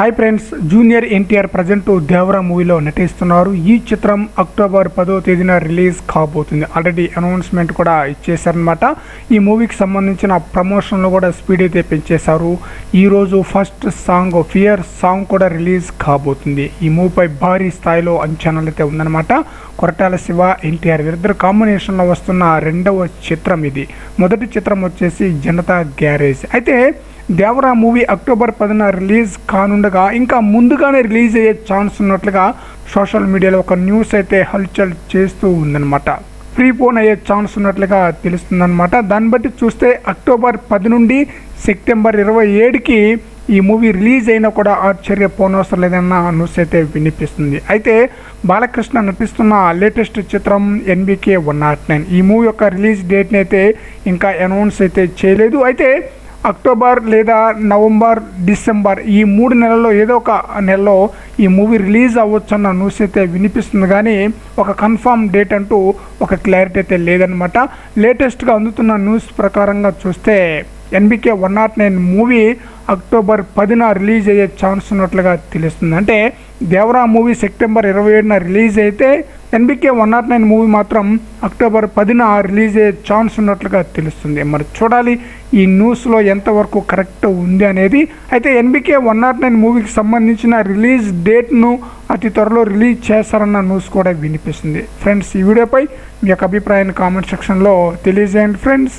Hi friends, junior NTR present Devara మూవీలో నటిస్తున్నారు. ఈ చిత్రం అక్టోబర్ 10వ తేదీన రిలీజ్ కాబోతుంది. ఆల్రెడీ అనౌన్స్మెంట్ కూడా ఇచ్చేశారనమాట. ఈ మూవీకి సంబంధించిన ప్రమోషన్లు కూడా స్పీడ్ అయితే పెంచేశారు. ఈరోజు ఫస్ట్ సాంగ్ ఫియర్ సాంగ్ కూడా రిలీజ్ కాబోతుంది. ఈ మూవీపై భారీ స్థాయిలో అంచనాలు అయితే ఉందన్నమాట. కొరటాల శివ, ఎన్టీఆర్ వీరిద్దరు కాంబినేషన్లో వస్తున్న రెండవ చిత్రం ఇది. మొదటి చిత్రం వచ్చేసి జనతా గ్యారేజ్. అయితే దేవరా మూవీ అక్టోబర్ 10న రిలీజ్ కానుండగా ఇంకా ముందుగానే రిలీజ్ అయ్యే ఛాన్స్ ఉన్నట్లుగా సోషల్ మీడియాలో ఒక న్యూస్ అయితే హల్చల్ చేస్తూ ఉందన్నమాట. ప్రీపోన్ అయ్యే ఛాన్స్ ఉన్నట్లుగా తెలుస్తుందన్నమాట. దాన్ని బట్టి చూస్తే అక్టోబర్ 10 నుండి సెప్టెంబర్ 27కి ఈ మూవీ రిలీజ్ అయినా కూడా ఆశ్చర్యపోనవసరం లేదన్న న్యూస్ అయితే వినిపిస్తుంది. అయితే బాలకృష్ణ నటిస్తున్న లేటెస్ట్ చిత్రం NBK 109 ఈ మూవీ యొక్క రిలీజ్ డేట్ని అయితే ఇంకా అనౌన్స్ అయితే చేయలేదు. అయితే అక్టోబర్ లేదా నవంబర్, డిసెంబర్ ఈ 3 నెలల్లో ఏదో ఒక నెలలో ఈ మూవీ రిలీజ్ అవ్వచ్చు అన్న న్యూస్ అయితే వినిపిస్తుంది. కానీ ఒక కన్ఫామ్ డేట్ అంటూ ఒక క్లారిటీ అయితే లేదనమాట. లేటెస్ట్గా అందుతున్న న్యూస్ ప్రకారంగా చూస్తే NBK 109 మూవీ అక్టోబర్ 10న రిలీజ్ అయ్యే ఛాన్స్ ఉన్నట్లుగా తెలుస్తుంది. అంటే దేవరా మూవీ సెప్టెంబర్ 27న రిలీజ్ అయితే NBK 109 మూవీ మాత్రం అక్టోబర్ 10న రిలీజ్ అయ్యే ఛాన్స్ ఉన్నట్లుగా తెలుస్తుంది. మరి చూడాలి ఈ న్యూస్లో ఎంతవరకు కరెక్ట్ ఉంది అనేది. అయితే NBK 109 మూవీకి సంబంధించిన రిలీజ్ డేట్ను అతి త్వరలో రిలీజ్ చేస్తారన్న న్యూస్ కూడా వినిపిస్తుంది. ఫ్రెండ్స్, ఈ వీడియోపై మీ యొక్క అభిప్రాయాన్ని కామెంట్ సెక్షన్లో తెలియజేయండి ఫ్రెండ్స్.